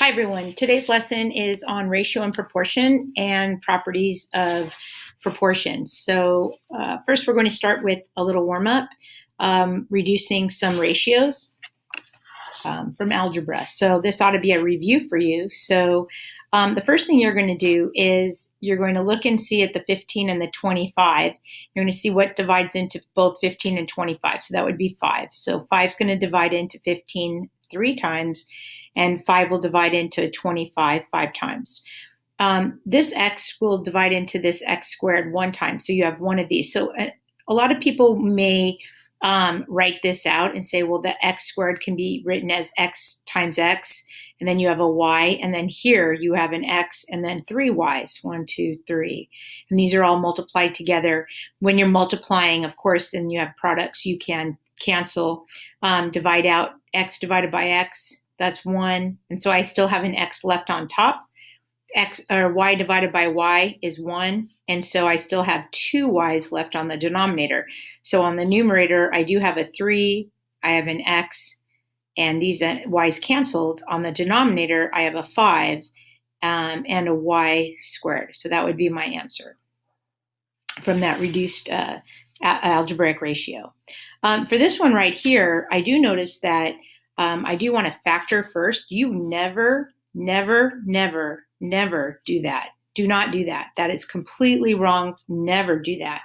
Hi everyone, today's lesson is on ratio and proportion and properties of proportions. So first we're going to start with a little warm-up, reducing some ratios from algebra. So this ought to be a review for you. So the first thing you're going to do is you're going to look and see at the 15 and the 25. You're going to see what divides into both 15 and 25. So that would be 5. So 5 is going to divide into 15 3 times, and 5 will divide into 25 5 times. This x will divide into this x squared 1 time. So you have one of these. So a lot of people may write this out and say, well, the x squared can be written as x times x, and then you have a y, and then here you have an x and then 3 y's, 1, 2, 3. And these are all multiplied together. When you're multiplying, of course, and you have products, you can cancel, divide out x divided by x, that's 1. And so I still have an x left on top. X or y divided by y is 1. And so I still have 2 y's left on the denominator. So on the numerator, I do have a 3, I have an x, and these y's canceled. On the denominator, I have a 5 and a y squared. So that would be my answer from that reduced algebraic ratio. For this one right here, I do notice that I do want to factor first. You never do that. Do not do that. That is completely wrong. Never do that.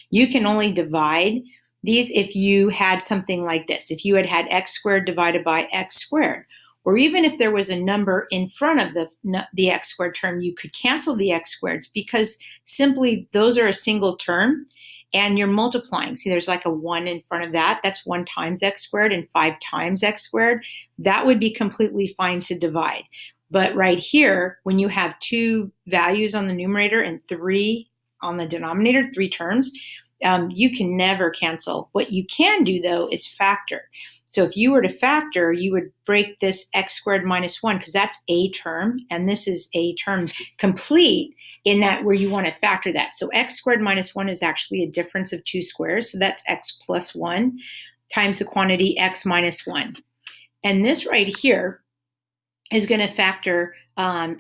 You can only divide these if you had something like this. If you had x squared divided by x squared, or even if there was a number in front of the x squared term, you could cancel the x squareds because simply those are a single term and you're multiplying. See, there's like a 1 in front of that. That's 1 times x squared and 5 times x squared. That would be completely fine to divide. But right here, when you have 2 values on the numerator and 3 on the denominator, 3 terms, you can never cancel. What you can do, though, is factor. So if you were to factor, you would break this x squared minus 1, because that's a term, and this is a term complete in that where you want to factor that. So x squared minus 1 is actually a difference of 2 squares. So that's x plus 1 times the quantity x minus 1. And this right here is going to factor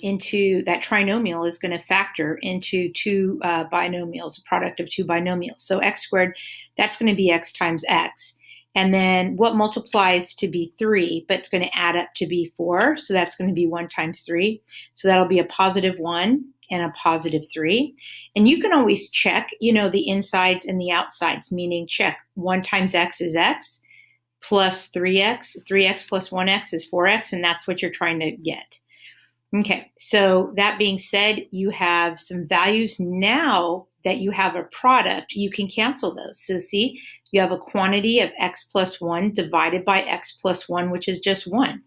into that trinomial is going to factor into 2 binomials, a product of 2 binomials. So x squared, that's going to be x times x. And then what multiplies to be 3, but it's going to add up to be 4. So that's going to be 1 times 3. So that'll be a positive 1 and a positive 3. And you can always check, the insides and the outsides, meaning check 1 times x is x, plus 3x. 3x plus 1x is 4x, and that's what you're trying to get. Okay, so that being said, you have some values now that you have a product. You can cancel those. So see, you have a quantity of x plus 1 divided by x plus 1, which is just 1.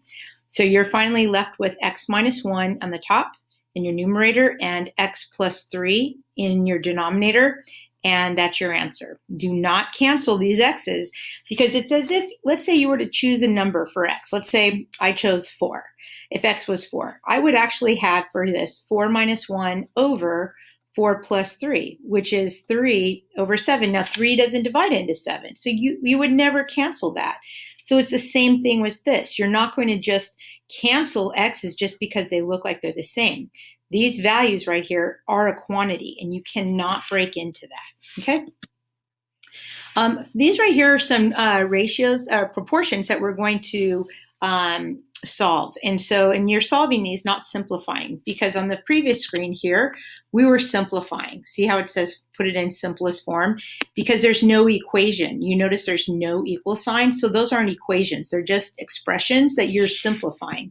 So you're finally left with x minus 1 on the top in your numerator and x plus 3 in your denominator. And that's your answer. Do not cancel these x's because it's as if, let's say you were to choose a number for x. Let's say I chose 4. If x was 4, I would actually have for this 4 minus 1 over 4 plus 3, which is 3 over 7. Now 3 doesn't divide into 7, so you would never cancel that. So it's the same thing with this. You're not going to just cancel x's just because they look like they're the same. These values right here are a quantity, and you cannot break into that, okay? These right here are some ratios, proportions that we're going to solve. And you're solving these, not simplifying, because on the previous screen here, we were simplifying. See how it says put it in simplest form? Because there's no equation. You notice there's no equal sign, so those aren't equations. They're just expressions that you're simplifying.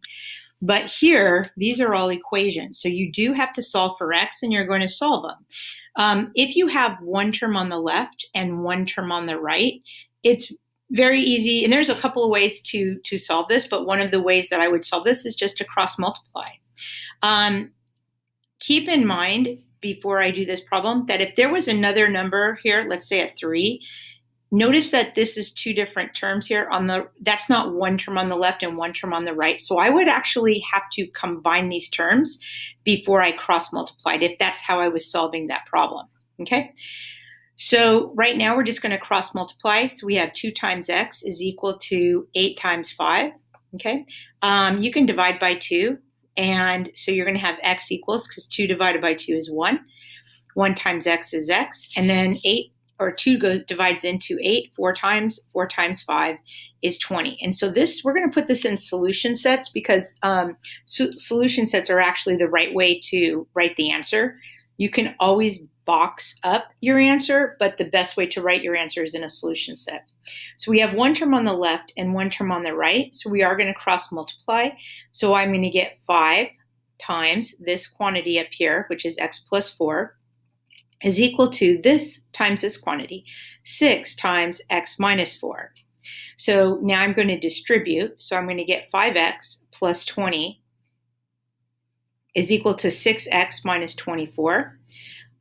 But here, these are all equations. So you do have to solve for x, and you're going to solve them. If you have one term on the left and one term on the right, it's very easy. And there's a couple of ways to solve this, but one of the ways that I would solve this is just to cross multiply. Keep in mind, before I do this problem, that if there was another number here, let's say a 3, notice that this is 2 different terms here. That's not one term on the left and one term on the right. So I would actually have to combine these terms before I cross multiplied, if that's how I was solving that problem, okay? So right now we're just going to cross multiply. So we have 2 times x is equal to 8 times 5, okay? You can divide by 2. And so you're going to have x equals, because 2 divided by 2 is 1. 1 times x is x. And then 8 or 2 divides into 8 4 times. 4 times 5 is 20. And so this, we're going to put this in solution sets, because solution sets are actually the right way to write the answer. You can always box up your answer, but the best way to write your answer is in a solution set. So we have one term on the left and one term on the right. So we are going to cross multiply. So I'm going to get 5 times this quantity up here, which is x plus 4, is equal to this times this quantity, 6 times x minus 4. So now I'm going to distribute. So I'm going to get 5x plus 20 is equal to 6x minus 24.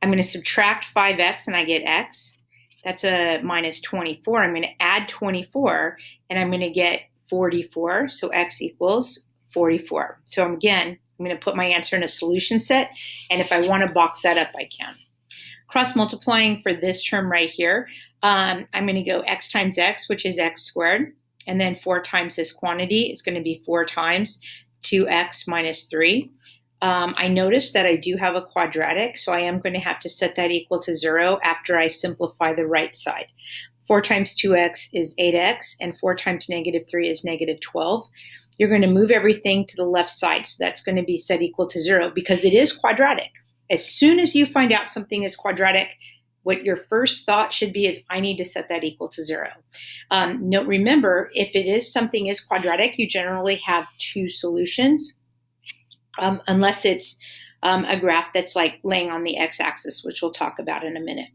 I'm going to subtract 5x and I get x. That's a minus 24. I'm going to add 24 and I'm going to get 44. So x equals 44. So again, I'm going to put my answer in a solution set. And if I want to box that up, I can. Cross multiplying for this term right here, I'm going to go x times x, which is x squared. And then 4 times this quantity is going to be 4 times 2x minus 3. I noticed that I do have a quadratic, so I am going to have to set that equal to 0 after I simplify the right side. 4 times 2x is 8x, and 4 times negative 3 is negative 12. You're going to move everything to the left side, so that's going to be set equal to 0 because it is quadratic. As soon as you find out something is quadratic, what your first thought should be is, I need to set that equal to 0. Note, remember, if it is something is quadratic, you generally have 2 solutions, unless it's a graph that's like laying on the x-axis, which we'll talk about in a minute.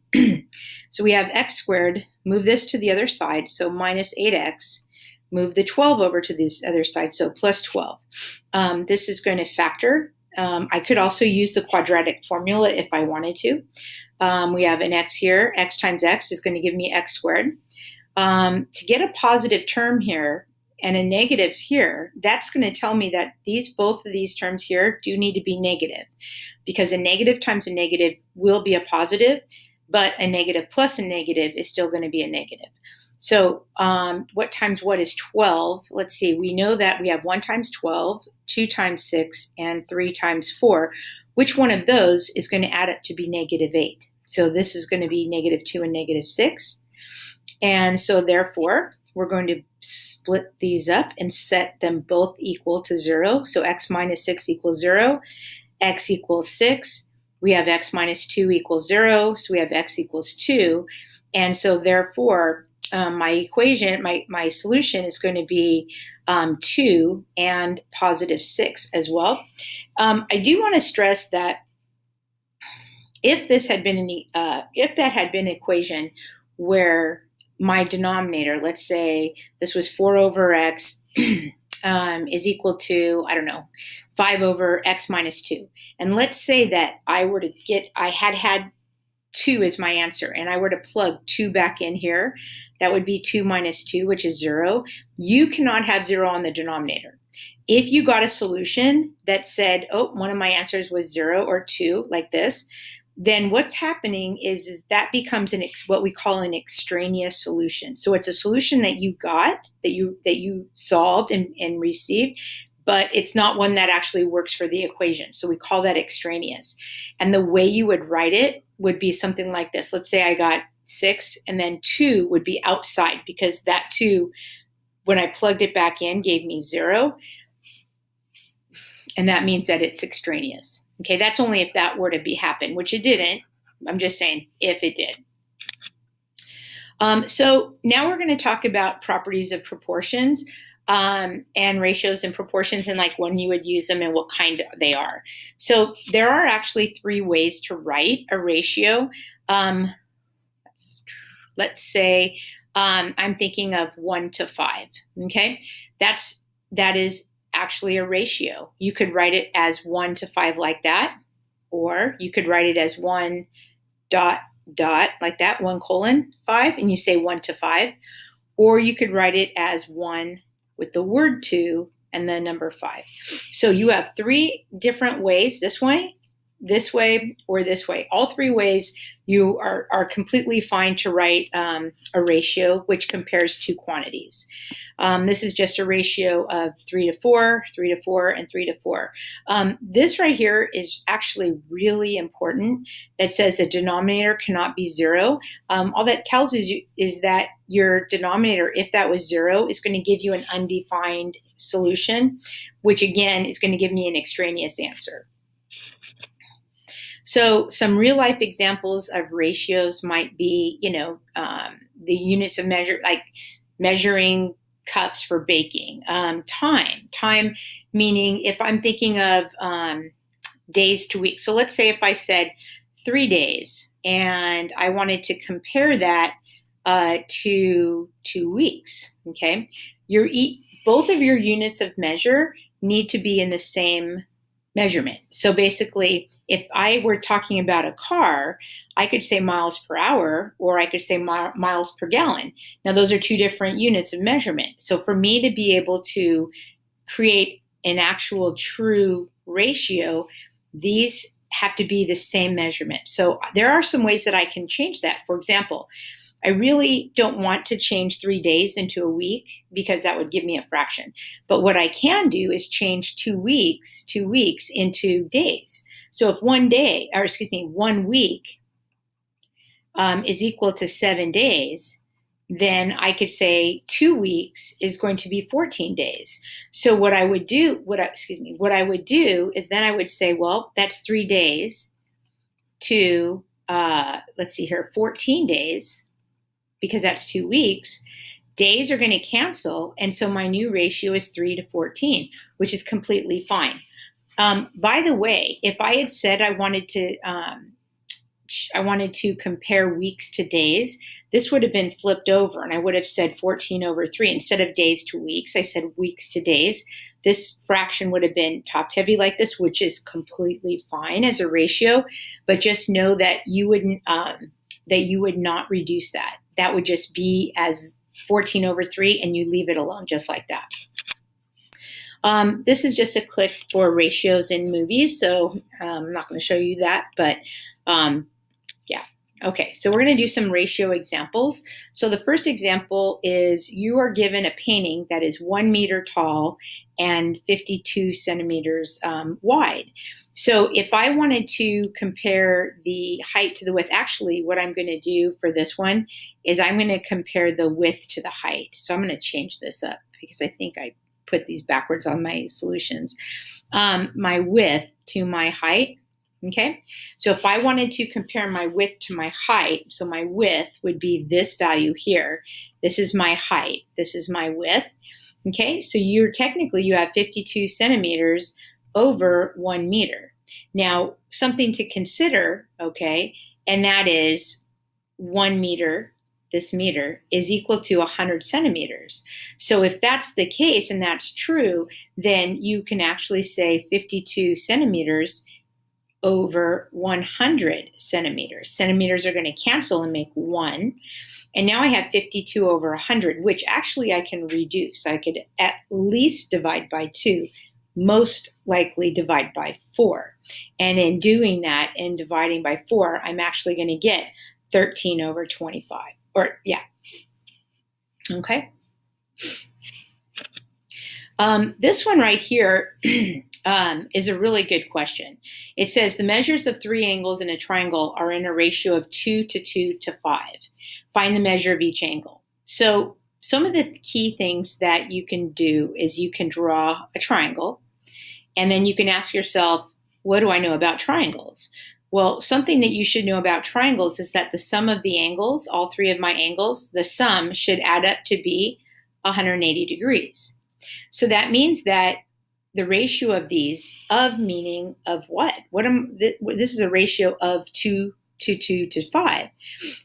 So we have x squared, move this to the other side, so minus 8x, move the 12 over to this other side, so plus 12. This is going to factor. I could also use the quadratic formula if I wanted to. We have an x here. X times x is going to give me x squared. To get a positive term here and a negative here, that's going to tell me that both of these terms here do need to be negative, because a negative times a negative will be a positive, but a negative plus a negative is still going to be a negative. So what times what is 12? Let's see. We know that we have 1 times 12, 2 times 6, and 3 times 4. Which one of those is going to add up to be negative 8? So this is going to be negative 2 and negative 6. And so therefore, we're going to split these up and set them both equal to 0. So x minus 6 equals 0. X equals 6. We have x minus 2 equals 0. So we have x equals 2. And so therefore, my equation, my solution is going to be 2 and positive 6 as well. I do want to stress that if this had been if that had been an equation where my denominator, let's say this was 4 over x is equal to, I don't know, 5 over x minus 2. And let's say that I had 2 as my answer, and I were to plug 2 back in here, that would be 2 minus 2, which is 0. You cannot have 0 on the denominator. If you got a solution that said, oh, one of my answers was 0 or 2, like this, then what's happening is that becomes what we call an extraneous solution. So it's a solution that you got, that you solved and received, but it's not one that actually works for the equation. So we call that extraneous. And the way you would write it would be something like this. Let's say I got 6, and then 2 would be outside, because that 2, when I plugged it back in, gave me 0. And that means that it's extraneous. Okay, that's only if that were to happen, which it didn't. I'm just saying if it did. So now we're going to talk about properties of proportions and ratios and proportions, and like when you would use them and what kind they are. So there are actually 3 ways to write a ratio. Let's say I'm thinking of 1 to 5. Okay, that is actually a ratio. You could write it as 1 to 5 like that, or you could write it as 1 dot dot like that, 1:5, and you say 1 to 5, or you could write it as 1 with the word 2 and the number 5. So you have 3 different ways this way this way or this way. All three ways you are completely fine to write a ratio which compares two quantities. This is just a ratio of 3 to 4, 3 to 4, and 3 to 4. This right here is actually really important. That says the denominator cannot be 0. All that tells you is that your denominator, if that was 0, is going to give you an undefined solution, which again is going to give me an extraneous answer. So some real life examples of ratios might be, the units of measure, like measuring cups for baking. Time meaning if I'm thinking of days to weeks. So let's say if I said 3 days and I wanted to compare that to 2 weeks, okay? Both of your units of measure need to be in the same measurement. So basically, if I were talking about a car, I could say miles per hour, or I could say miles per gallon. Now, those are two different units of measurement. So for me to be able to create an actual true ratio, these have to be the same measurement. So there are some ways that I can change that. For example, I really don't want to change 3 days into a week because that would give me a fraction. But what I can do is change 2 weeks into days. So if 1 week is equal to 7 days, then I could say 2 weeks is going to be 14 days. So what I would do is then I would say, well, that's 3 days to 14 days. Because that's 2 weeks, days are going to cancel. And so my new ratio is 3 to 14, which is completely fine. By the way, if I had said I wanted to compare weeks to days, this would have been flipped over and I would have said 14 over 3. Instead of days to weeks, I said weeks to days. This fraction would have been top heavy like this, which is completely fine as a ratio, but just know that you would not reduce that. That would just be as 14 over 3, and you leave it alone just like that. This is just a click for ratios in movies, so I'm not going to show you that, but yeah. Okay, so we're going to do some ratio examples. So the first example is you are given a painting that is 1 meter tall and 52 centimeters wide. So if I wanted to compare the height to the width, actually what I'm going to do for this one is I'm going to compare the width to the height. So I'm going to change this up because I think I put these backwards on my solutions. My width to my height. Okay, so if I wanted to compare my width to my height, so my width would be this value here. This is my height. This is my width. Okay, so you have 52 centimeters over 1 meter. Now, something to consider, okay, and that is 1 meter, this meter, is equal to 100 centimeters. So if that's the case and that's true, then you can actually say 52 centimeters over 100 centimeters. Centimeters are going to cancel and make 1. And now I have 52 over 100, which actually I can reduce. I could at least divide by 2, most likely divide by 4. And in doing that and dividing by 4, I'm actually going to get 13 over 25. Okay. This one right here is a really good question. It says the measures of 3 angles in a triangle are in a ratio of 2 to 2 to 5. Find the measure of each angle. So some of the key things that you can do is you can draw a triangle, and then you can ask yourself, what do I know about triangles? Well, something that you should know about triangles is that the sum of the angles, all 3 of my angles, the sum should add up to be 180 degrees. So that means that the ratio of these, of meaning of what? This is a ratio of 2 to 2 to 5.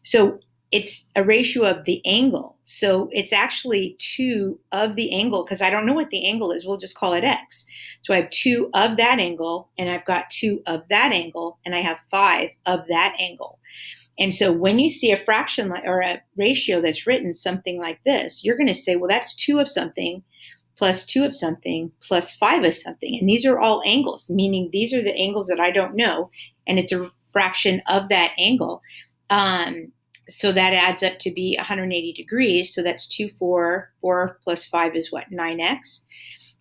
So it's a ratio of the angle. So it's actually 2 of the angle, because I don't know what the angle is. We'll just call it x. So I have 2 of that angle, and I've got 2 of that angle, and I have 5 of that angle. And so when you see a fraction or a ratio that's written something like this, you're going to say, well, that's 2 of something plus 2 of something plus 5 of something. And these are all angles, meaning these are the angles that I don't know, and it's a fraction of that angle. So that adds up to be 180 degrees. So that's 2, 4. 4 plus 5 is what? 9x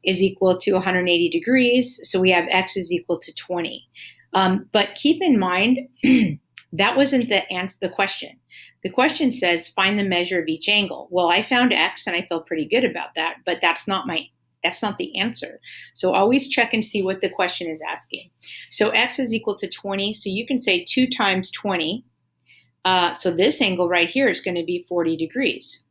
is equal to 180 degrees. So we have x is equal to 20. But keep in mind, that wasn't the question. The question says, find the measure of each angle. Well, I found x and I felt pretty good about that, but that's not the answer. So always check and see what the question is asking. So x is equal to 20. So you can say 2 times 20. So this angle right here is going to be 40 degrees.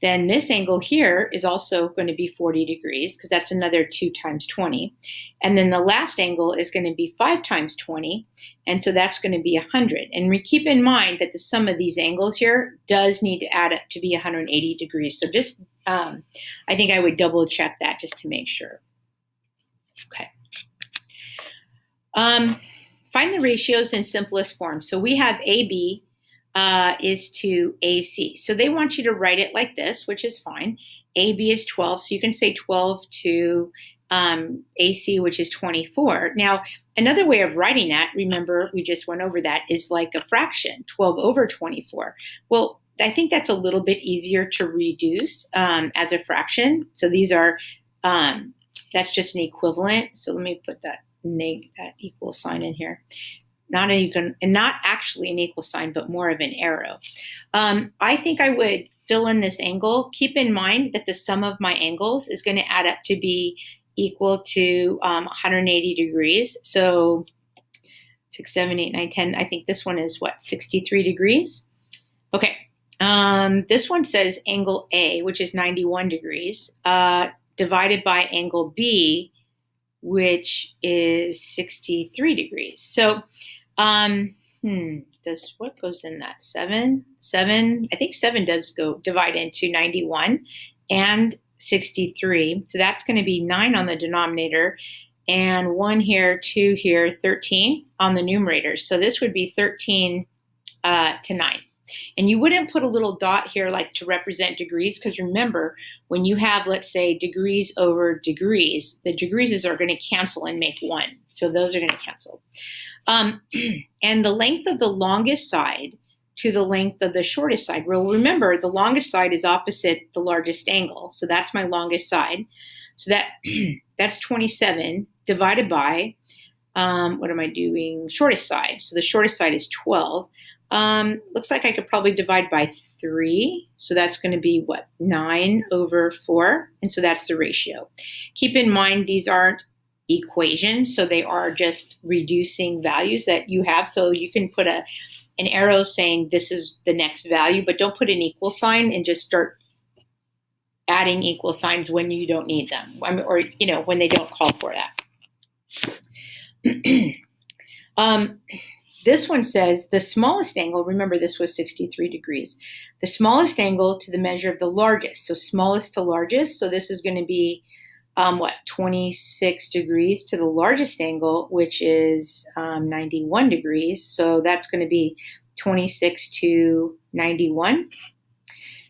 Then this angle here is also going to be 40 degrees because that's another 2 times 20. And then the last angle is going to be 5 times 20. And so that's going to be 100. And keep in mind that the sum of these angles here does need to add up to be 180 degrees. So just, I think I would double check that just to make sure. Okay. Find the ratios in simplest form. So we have AB is to AC. So they want you to write it like this, which is fine. AB is 12, so you can say 12 to AC, which is 24. Now, another way of writing that, remember we just went over that, is like a fraction, 12 over 24. Well, I think that's a little bit easier to reduce as a fraction. So these are, that's just an equivalent. So let me put that equal sign in here. Not actually an equal sign, but more of an arrow. I think I would fill in this angle. Keep in mind that the sum of my angles is going to add up to be equal to 180 degrees. So 6, 7, 8, 9, 10. I think this one is what, 63 degrees? Okay. This one says angle A, which is 91 degrees, divided by angle B, which is 63 degrees. So, what goes in that? 7? I think 7 does go divide into 91 and 63. So that's going to be 9 on the denominator and 1 here, 2 here, 13 on the numerator. So this would be 13 to 9. And you wouldn't put a little dot here like to represent degrees, because remember, when you have, let's say, degrees over degrees, the degrees are going to cancel and make 1. So those are going to cancel. And the length of the longest side to the length of the shortest side. Well, remember, the longest side is opposite the largest angle. So that's my longest side. So that's 27 divided by, what am I doing? Shortest side. So the shortest side is 12. Looks like I could probably divide by 3. So that's going to be what? 9 over 4. And so that's the ratio. Keep in mind, these aren't equations. So they are just reducing values that you have. So you can put an arrow saying this is the next value, but don't put an equal sign and just start adding equal signs when you don't need them. Or, when they don't call for that. This one says the smallest angle, remember this was 63 degrees, the smallest angle to the measure of the largest. So smallest to largest. So this is going to be, 26 degrees to the largest angle, which is 91 degrees. So that's going to be 26 to 91.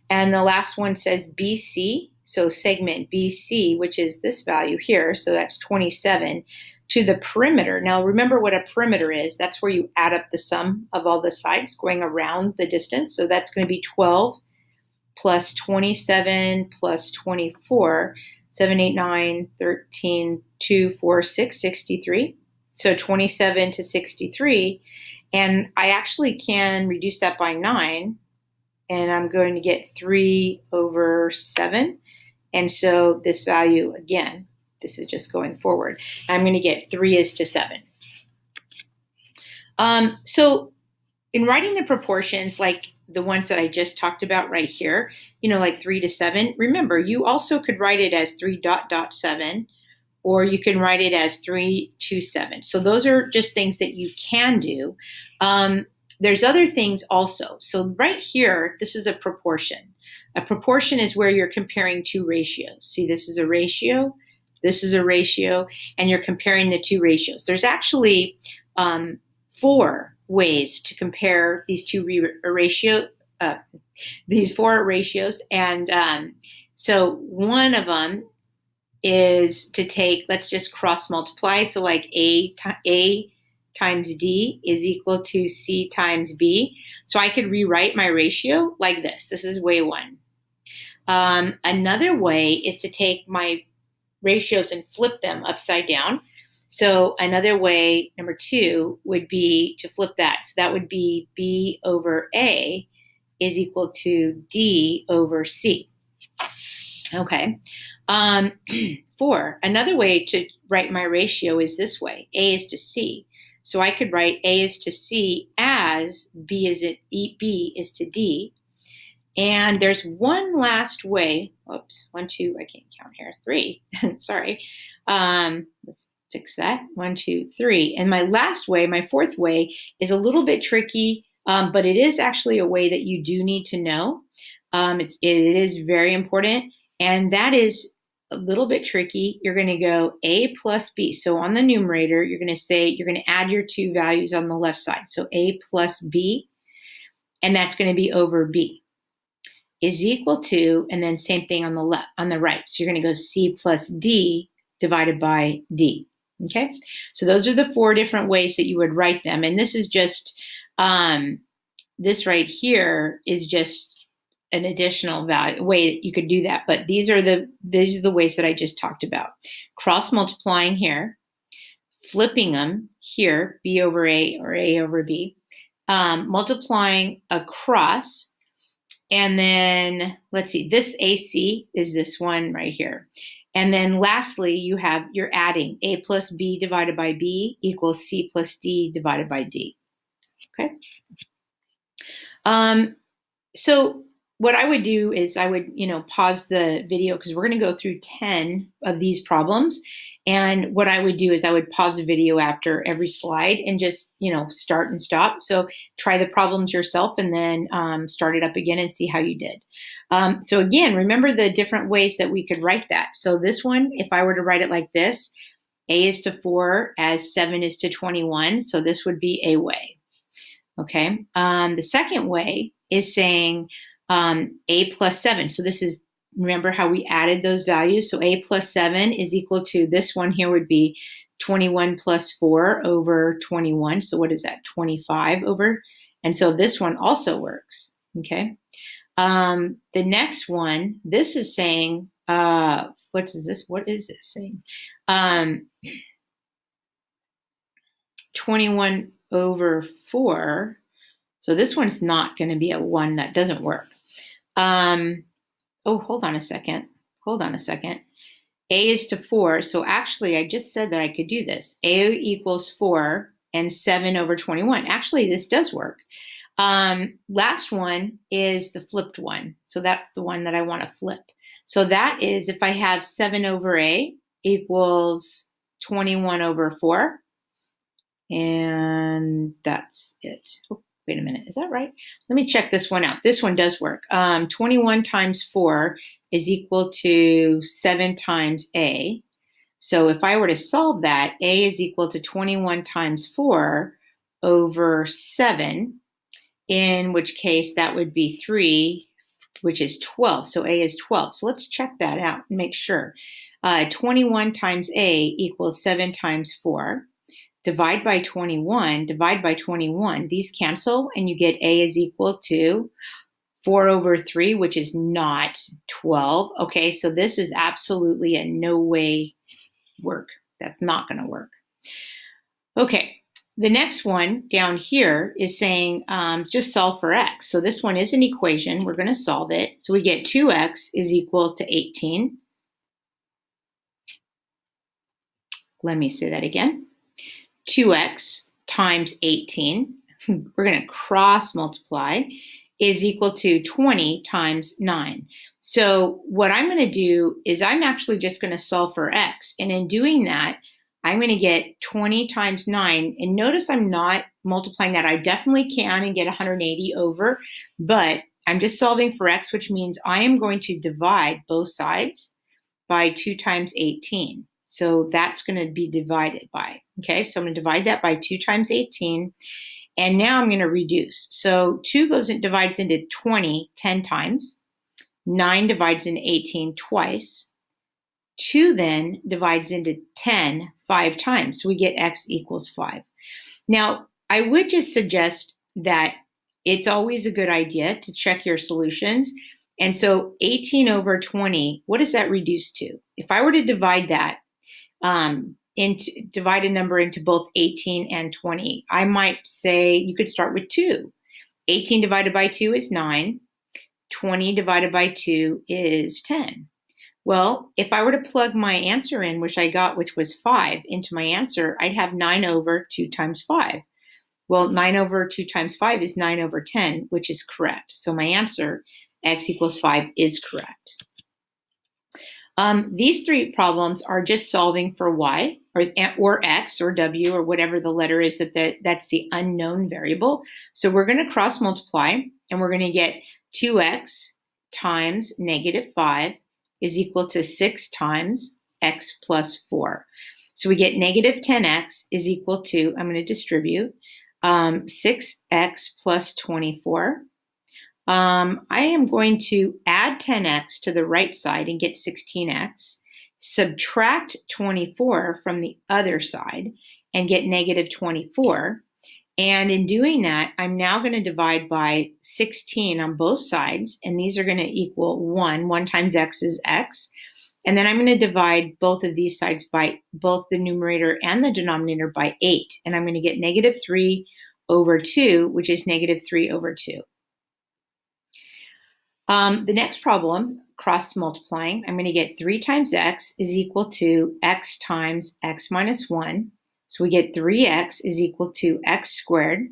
And the last one says BC. So segment BC, which is this value here. So that's 27. To the perimeter. Now, remember what a perimeter is. That's where you add up the sum of all the sides going around the distance. So that's going to be 12 plus 27 plus 24. 7, 8, 9, 13, 2, 4, 6, 63. So 27 to 63. And I actually can reduce that by 9. And I'm going to get 3 over 7. And so this value, again, this is just going forward. I'm going to get 3 is to 7. So in writing the proportions, like the ones that I just talked about right here, like 3 to 7, remember, you also could write it as 3.7, or you can write it as 3 to 7. So those are just things that you can do. There's other things also. So right here, this is a proportion. A proportion is where you're comparing two ratios. See, this is a ratio. This is a ratio, and you're comparing the two ratios. There's actually 4 ways to compare these these 4 ratios, and so one of them is to take, let's just cross multiply. So like A times D is equal to C times B. So I could rewrite my ratio like this. This is way one. Another way is to take my ratios and flip them upside down. So another way, number two, would be to flip that. So that would be B over A is equal to D over C. Okay. 4, another way to write my ratio is this way. A is to C. So I could write A is to C as B is to D. And there's one last way. Oops, 1, 2, I can't count here. 3, sorry. Let's fix that. 1, 2, 3. And my last way, my fourth way, is a little bit tricky, but it is actually a way that you do need to know. It is very important. And that is a little bit tricky. You're going to go A plus B. So on the numerator, you're going to say, you're going to add your two values on the left side. So A plus B, and that's going to be over B, is equal to, and then same thing on the left, on the right. So you're going to go C plus D divided by D. Okay. So those are the 4 different ways that you would write them. And this is just, this right here is just an additional way that you could do that. But these are the ways that I just talked about. Cross multiplying here, flipping them here, B over A or A over B, multiplying across, and then let's see, this AC is this one right here. And then lastly, you're adding A plus B divided by B equals C plus D divided by D. Okay. So what I would do is I would, pause the video because we're going to go through 10 of these problems. And what I would do is I would pause the video after every slide and just, start and stop. So try the problems yourself and then start it up again and see how you did. So again, remember the different ways that we could write that. So this one, if I were to write it like this, A is to 4 as 7 is to 21. So this would be a way. Okay. The second way is saying A plus 7. So this is, remember how we added those values? So A plus 7 is equal to, this one here would be 21 plus 4 over 21. So what is that? 25 over. And so this one also works. Okay. The next one, this is saying, what is this? What is this saying? 21 over 4. So this one's not going to be a 1. That doesn't work. Hold on a second. A is to 4. So actually, I just said that I could do this. A equals 4 and 7 over 21. Actually, this does work. Last one is the flipped one. So that's the one that I want to flip. So that is, if I have 7 over A equals 21 over 4. And that's it. Oh, wait a minute. Is that right? Let me check this one out. This one does work. 21 times 4 is equal to 7 times A. So if I were to solve that, A is equal to 21 times 4 over 7, in which case that would be 3, which is 12. So A is 12. So let's check that out and make sure. 21 times A equals 7 times 4. Divide by 21, these cancel, and you get A is equal to 4 over 3, which is not 12. Okay, so this is absolutely a no way work. That's not going to work. Okay, the next one down here is saying just solve for x. So this one is an equation. We're going to solve it. So we get 2x is equal to 18. Let me say that again. 2x times 18, we're going to cross multiply, is equal to 20 times 9. So what I'm going to do is I'm actually just going to solve for x. And in doing that, I'm going to get 20 times 9. And notice I'm not multiplying that. I definitely can and get 180 over, but I'm just solving for x, which means I am going to divide both sides by 2 times 18. So that's going to be divided by, okay? So I'm going to divide that by 2 times 18. And now I'm going to reduce. So 2 divides into 20 10 times. 9 divides into 18 twice. 2 then divides into 10 5 times. So we get x equals 5. Now, I would just suggest that it's always a good idea to check your solutions. And so 18 over 20, what does that reduce to? If I were to divide that, divide a number into both 18 and 20, I might say you could start with 2. 18 divided by 2 is 9. 20 divided by 2 is 10. Well, if I were to plug my answer in, which I got, which was 5, into my answer, I'd have 9 over 2 times 5. Well, 9 over 2 times 5 is 9 over 10, which is correct. So my answer, x equals 5, is correct. These 3 problems are just solving for y, or x, or w, or whatever the letter is that's the unknown variable. So we're going to cross multiply, and we're going to get 2x times negative 5 is equal to 6 times x plus 4. So we get negative 10x is equal to, I'm going to distribute, 6x plus 24. I am going to add 10x to the right side and get 16x, subtract 24 from the other side and get negative 24. And in doing that, I'm now going to divide by 16 on both sides, and these are going to equal 1. 1 times x is x. And then I'm going to divide both of these sides by both the numerator and the denominator by 8. And I'm going to get negative 3 over 2, which is negative 3 over 2. The next problem, cross multiplying, I'm going to get 3 times x is equal to x times x minus 1. So we get 3x is equal to x squared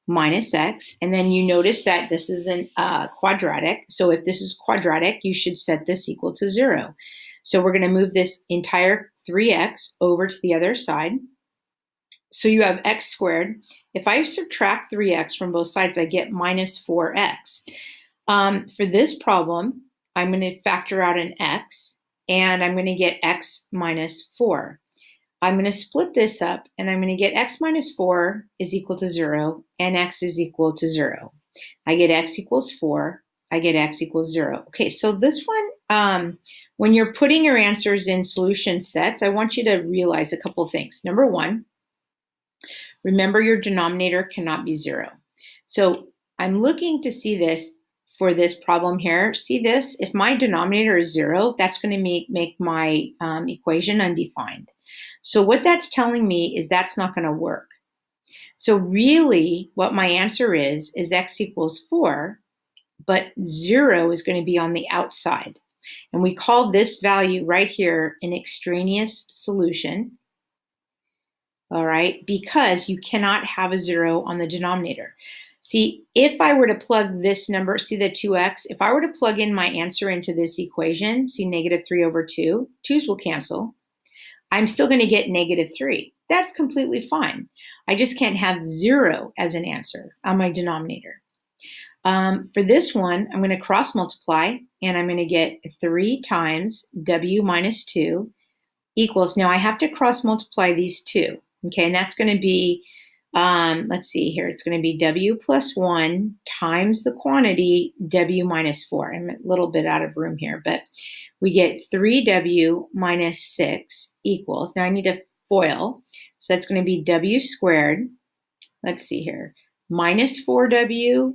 minus x. And then you notice that this is a quadratic. So if this is quadratic, you should set this equal to 0. So we're going to move this entire 3x over to the other side. So you have x squared. If I subtract 3x from both sides, I get minus 4x. For this problem, I'm going to factor out an x, and I'm going to get x minus 4. I'm going to split this up, and I'm going to get x minus 4 is equal to 0, and x is equal to 0. I get x equals 4. I get x equals 0. Okay, so this one, when you're putting your answers in solution sets, I want you to realize a couple things. Number one, remember your denominator cannot be 0. So I'm looking to see this for this problem here. See this? If my denominator is 0, that's going to make my equation undefined. So what that's telling me is that's not going to work. So really what my answer is x equals 4, but 0 is going to be on the outside. And we call this value right here an extraneous solution. All right, because you cannot have a 0 on the denominator. See, if I were to plug this number, see the 2x, if I were to plug in my answer into this equation, see negative 3 over 2, 2's will cancel. I'm still going to get negative 3. That's completely fine. I just can't have 0 as an answer on my denominator. For this one, I'm going to cross multiply, and I'm going to get 3 times w minus 2 equals, now I have to cross multiply these two. Okay, and that's going to be, let's see here, it's going to be w plus 1 times the quantity w minus 4. I'm a little bit out of room here, but we get 3w minus 6 equals, now I need a FOIL, so that's going to be w squared, let's see here, minus 4w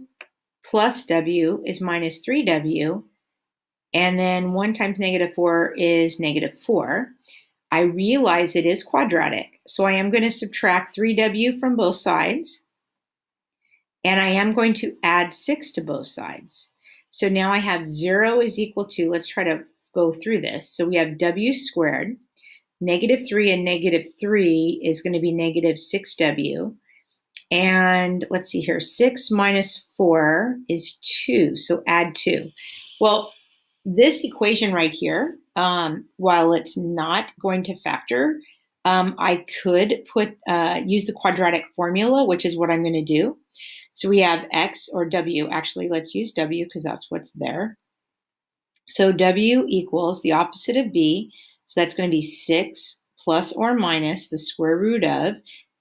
plus w is minus 3w, and then 1 times negative 4 is negative 4. I realize it is quadratic, so I am going to subtract 3w from both sides, and I am going to add 6 to both sides. So now I have 0 is equal to, let's try to go through this. So we have w squared, negative 3 and negative 3 is going to be negative 6w. And let's see here, 6 minus 4 is 2, so add 2. Well, this equation right here, while it's not going to factor, I could use the quadratic formula, which is what I'm going to do. So we have x or w, actually let's use w because that's what's there. So w equals the opposite of b, so that's going to be 6 plus or minus the square root of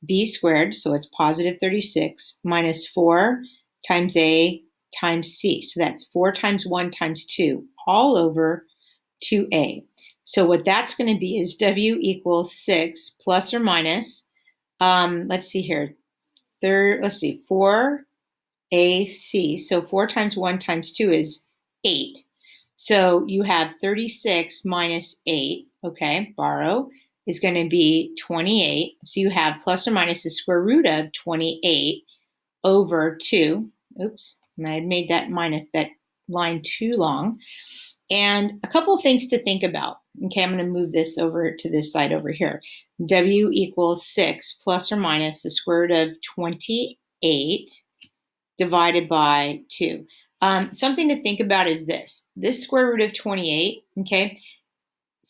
b squared, so it's positive 36, minus 4 times a times c. So that's 4 times 1 times 2, all over 2a. So what that's going to be is W equals 6 plus or minus, let's see here, 4AC. So 4 times 1 times 2 is 8. So you have 36 minus 8, okay, borrow, is going to be 28. So you have plus or minus the square root of 28 over 2. Oops, and I had made that minus, that line too long. And a couple of things to think about. Okay, I'm going to move this over to this side over here. W equals 6 plus or minus the square root of 28 divided by 2. Something to think about is this. This square root of 28, okay,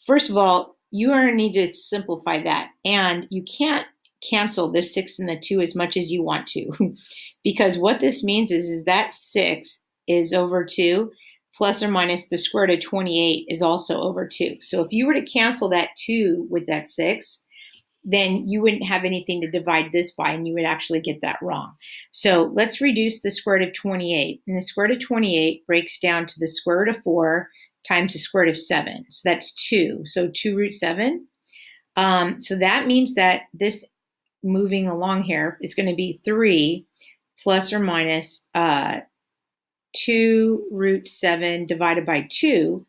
first of all, you are going to need to simplify that. And you can't cancel this 6 and the 2 as much as you want to. Because what this means is that 6 is over 2 plus or minus the square root of 28 is also over 2. So if you were to cancel that 2 with that 6, then you wouldn't have anything to divide this by, and you would actually get that wrong. So let's reduce the square root of 28. And the square root of 28 breaks down to the square root of 4 times the square root of 7. So that's 2. So 2 root 7. So that means that this, moving along here, is going to be 3 plus or minus 2 root 7 divided by 2.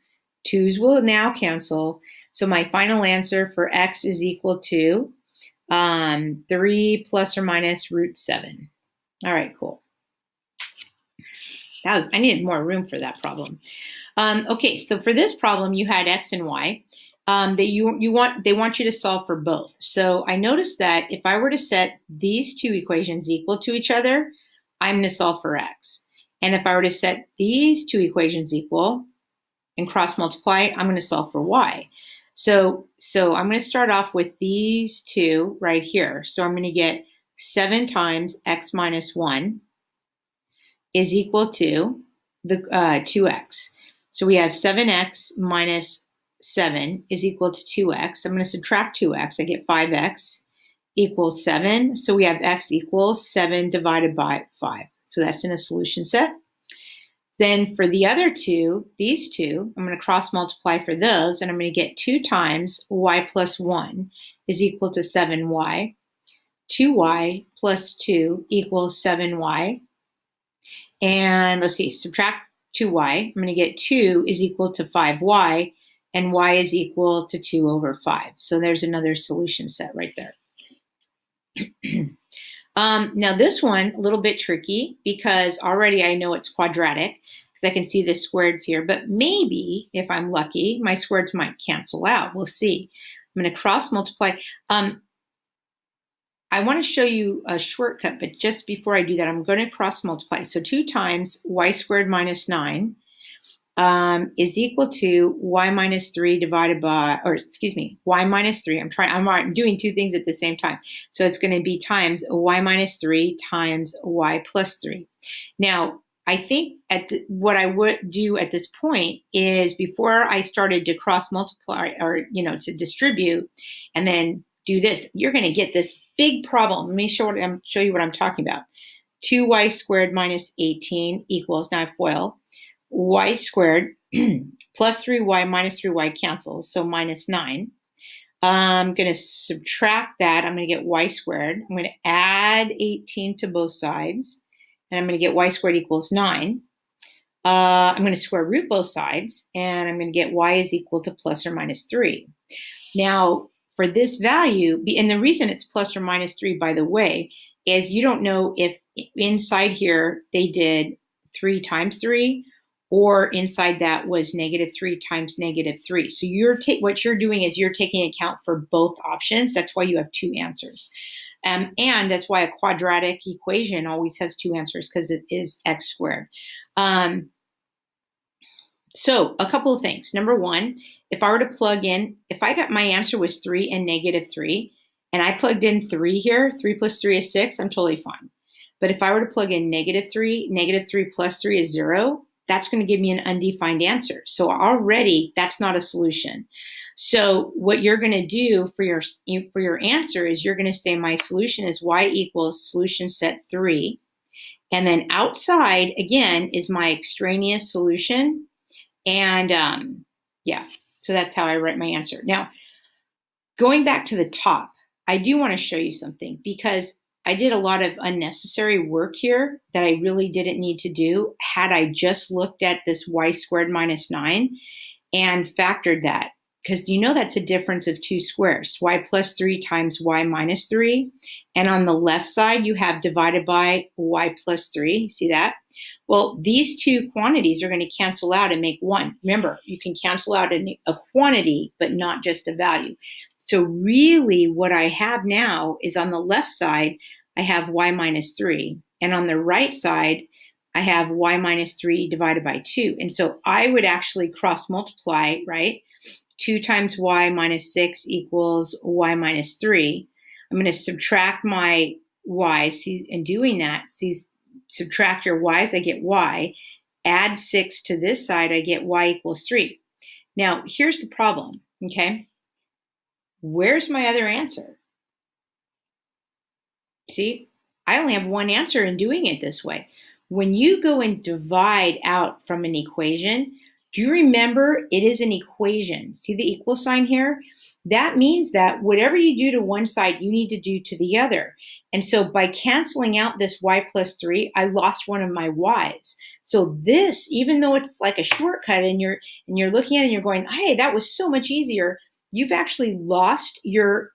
2's will now cancel. So my final answer for x is equal to 3 plus or minus root 7. All right, cool. I needed more room for that problem. Okay, so for this problem, you had x and y. They want you to solve for both. So I noticed that if I were to set these two equations equal to each other, I'm going to solve for x. And if I were to set these two equations equal and cross multiply, I'm going to solve for y. So I'm going to start off with these two right here. So I'm going to get 7 times x minus 1 is equal to the 2x. So we have 7x minus 7 is equal to 2x. I'm going to subtract 2x. I get 5x equals 7. So we have x equals 7 divided by 5. So that's in a solution set. Then for the other two, these two, I'm going to cross multiply for those, and I'm going to get 2 times y plus 1 is equal to 7y. 2y plus 2 equals 7y. And let's see, subtract 2y. I'm going to get 2 is equal to 5y, and y is equal to 2 over 5. So there's another solution set right there. Now this one, a little bit tricky because already I know it's quadratic because I can see the squareds here, but maybe if I'm lucky, my squareds might cancel out. We'll see. I'm going to cross multiply. I want to show you a shortcut, but just before I do that, I'm going to cross multiply. So 2 times y squared minus 9 is equal to y minus 3 divided by, or excuse me, y minus 3. I'm doing two things at the same time. So it's going to be times y minus 3 times y plus 3. Now, I think what I would do at this point is before I started to cross multiply or, to distribute and then do this, you're going to get this big problem. Let me show you what I'm talking about. 2y squared minus 18 equals, now I FOIL, y squared plus 3y minus 3y cancels, so minus 9. I'm going to subtract that. I'm going to get y squared. I'm going to add 18 to both sides, and I'm going to get y squared equals 9. I'm going to square root both sides, and I'm going to get y is equal to plus or minus 3. Now, for this value, and the reason it's plus or minus 3, by the way, is you don't know if inside here they did 3 times 3, or inside that was negative 3 times negative 3. So what you're doing is you're taking account for both options. That's why you have 2 answers. And that's why a quadratic equation always has 2 answers, because it is x squared. So a couple of things. Number one, if I were to plug in, if I got my answer was 3 and negative 3, and I plugged in 3 here, 3 plus 3 is 6, I'm totally fine. But if I were to plug in negative 3 plus 3 is 0, that's going to give me an undefined answer. So already that's not a solution. So what you're going to do for your answer is you're going to say my solution is y equals solution set 3. And then outside, again, is my extraneous solution. And So that's how I write my answer. Now, going back to the top, I do want to show you something because I did a lot of unnecessary work here that I really didn't need to do had I just looked at this y squared minus 9 and factored that. Because you know that's a difference of two squares, y plus 3 times y minus 3. And on the left side, you have divided by y plus 3. See that? Well, these two quantities are going to cancel out and make 1. Remember, you can cancel out a quantity, but not just a value. So really what I have now is on the left side, I have y minus 3. And on the right side, I have y minus 3 divided by 2. And so I would actually cross multiply, right? 2 times y minus 6 equals y minus 3. I'm going to subtract my y. See, in doing that, see, subtract your y's, I get y. Add 6 to this side, I get y equals 3. Now, here's the problem, okay? Where's my other answer? See, I only have one answer in doing it this way. When you go and divide out from an equation, do you remember it is an equation? See the equal sign here? That means that whatever you do to one side, you need to do to the other. And so by canceling out this y plus 3, I lost one of my y's. So this, even though it's like a shortcut and you're looking at it and you're going, hey, that was so much easier, you've actually lost your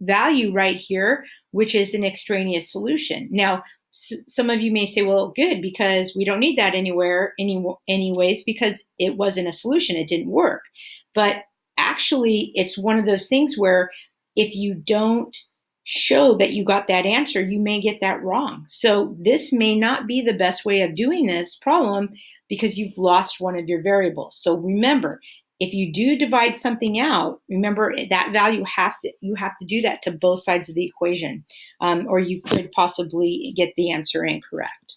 value right here, which is an extraneous solution. Now, some of you may say, well, good, because we don't need that anyways, because it wasn't a solution. It didn't work. But actually, it's one of those things where if you don't show that you got that answer, you may get that wrong. So this may not be the best way of doing this problem because you've lost one of your variables. So remember, if you do divide something out, remember that value you have to do that to both sides of the equation, or you could possibly get the answer incorrect.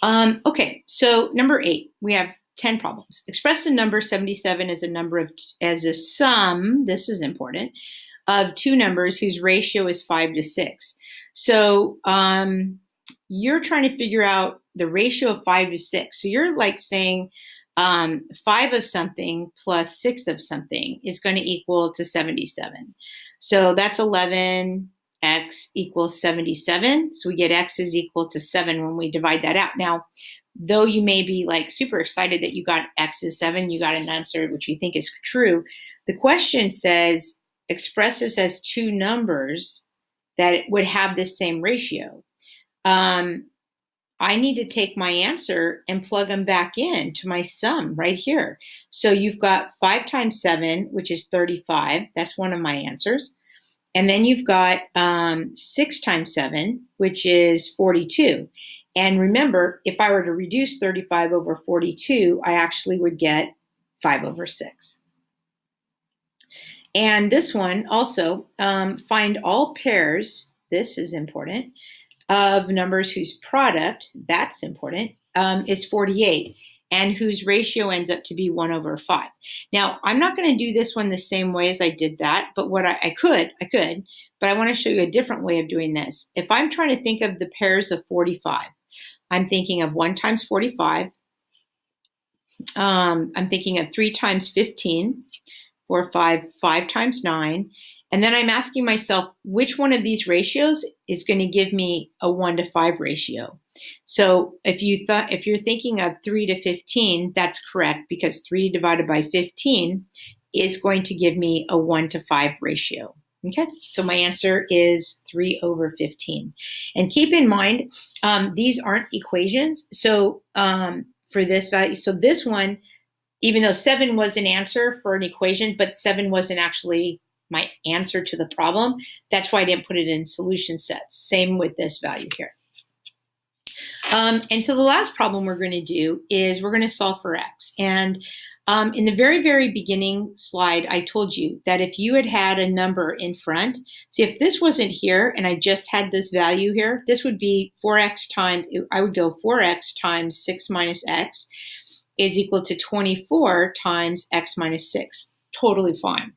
Okay, so number 8, we have 10 problems. Express the number 77 as a sum, this is important, of two numbers whose ratio is 5 to 6. So you're trying to figure out the ratio of 5 to 6. So you're like saying 5 of something plus 6 of something is going to equal to 77. So that's 11, x equals 77. So we get x is equal to 7 when we divide that out. Now, though you may be like super excited that you got x is 7, you got an answer which you think is true, the question says express this as two numbers that would have this same ratio. I need to take my answer and plug them back in to my sum right here. So you've got 5 times 7, which is 35. That's one of my answers. And then you've got 6 times 7, which is 42. And remember, if I were to reduce 35 over 42, I actually would get 5 over 6. And this one also, find all pairs, this is important, of numbers whose product, that's important, is 48, and whose ratio ends up to be 1 over 5. Now, I'm not going to do this one the same way as I did that, but what I could, but I want to show you a different way of doing this. If I'm trying to think of the pairs of 45, I'm thinking of 1 times 45. I'm thinking of 3 times 15, 4, 5 times 9. And then I'm asking myself, which one of these ratios is going to give me a 1 to 5 ratio? So if you're thinking of 3 to 15, that's correct, because 3 divided by 15 is going to give me a 1 to 5 ratio. Okay, so my answer is 3 over 15. And keep in mind, these aren't equations. So for this value, so this one, even though 7 was an answer for an equation, but 7 wasn't actually my answer to the problem, that's why I didn't put it in solution sets. Same with this value here. And so the last problem we're going to do is we're going to solve for x. And in the very, very beginning slide, I told you that if you had a number in front, see if this wasn't here and I just had this value here, this would be 4x times, I would go 4x times 6 minus x is equal to 24 times x minus 6. Totally fine.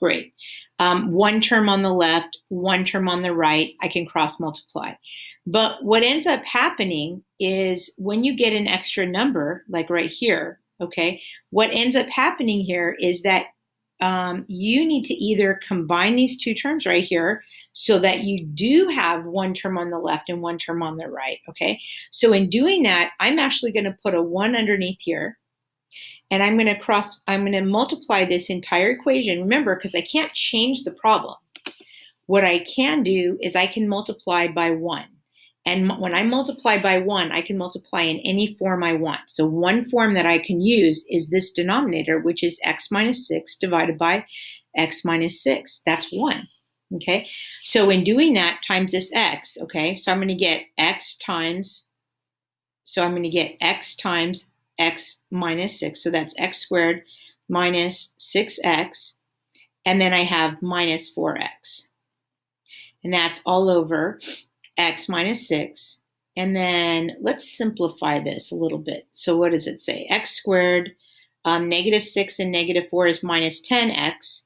Great. One term on the left, one term on the right, I can cross multiply. But what ends up happening is when you get an extra number, like right here, okay? What ends up happening here is that you need to either combine these two terms right here so that you do have one term on the left and one term on the right, okay? So in doing that, I'm actually going to put a 1 underneath here, and I'm going to multiply this entire equation. Remember, because I can't change the problem. What I can do is I can multiply by 1. And when I multiply by 1, I can multiply in any form I want. So one form that I can use is this denominator, which is x minus 6 divided by x minus 6. That's 1. Okay, so in doing that, times this x, okay, so I'm going to get x times x minus 6. So that's x squared minus 6x. And then I have minus 4x. And that's all over x minus 6. And then let's simplify this a little bit. So what does it say? X squared, negative 6 and negative 4 is minus 10x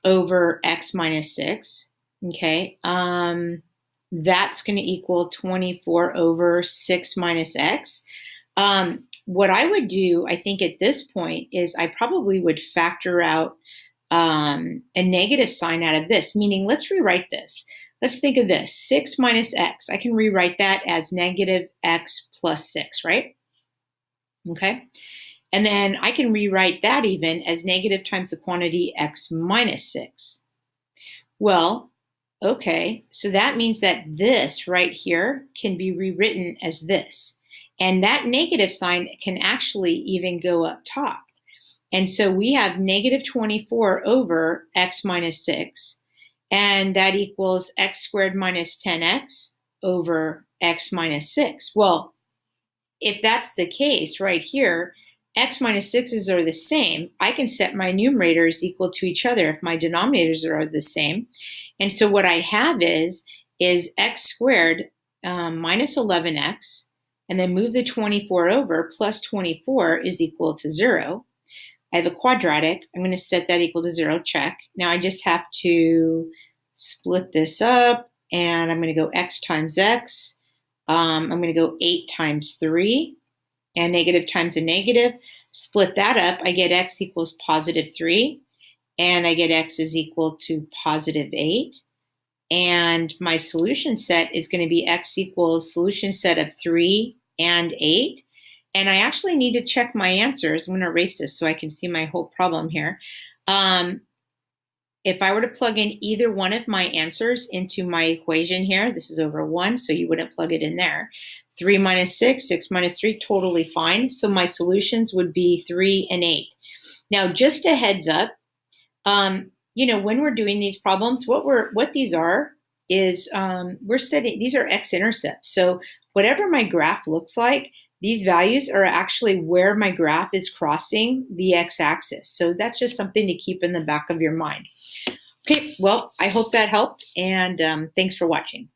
over x minus 6. Okay, that's going to equal 24 over 6 minus x. What I would do, I think at this point, is I probably would factor out a negative sign out of this, meaning let's rewrite this. Let's think of this, 6 minus x. I can rewrite that as negative x plus 6, right? Okay. And then I can rewrite that even as negative times the quantity x minus 6. Well, okay, so that means that this right here can be rewritten as this. And that negative sign can actually even go up top. And so we have negative 24 over x minus 6. And that equals x squared minus 10x over x minus 6. Well, if that's the case right here, x minus 6's are the same. I can set my numerators equal to each other if my denominators are the same. And so what I have is x squared minus 11x, and then move the 24 over, plus 24 is equal to 0. I have a quadratic. I'm going to set that equal to 0, check. Now I just have to split this up, and I'm going to go x times x. I'm going to go 8 times 3, and negative times a negative. Split that up, I get x equals positive 3, and I get x is equal to positive 8. And my solution set is going to be x equals solution set of 3 and 8. And I actually need to check my answers. I'm going to erase this so I can see my whole problem here. If I were to plug in either one of my answers into my equation here, this is over 1, so you wouldn't plug it in there. 3 minus 6, 6 minus 3, totally fine. So my solutions would be 3 and 8. Now, just a heads up, when we're doing these problems, what these are is we're setting, these are x-intercepts. So whatever my graph looks like, these values are actually where my graph is crossing the x-axis. So that's just something to keep in the back of your mind. Okay, well, I hope that helped, and thanks for watching.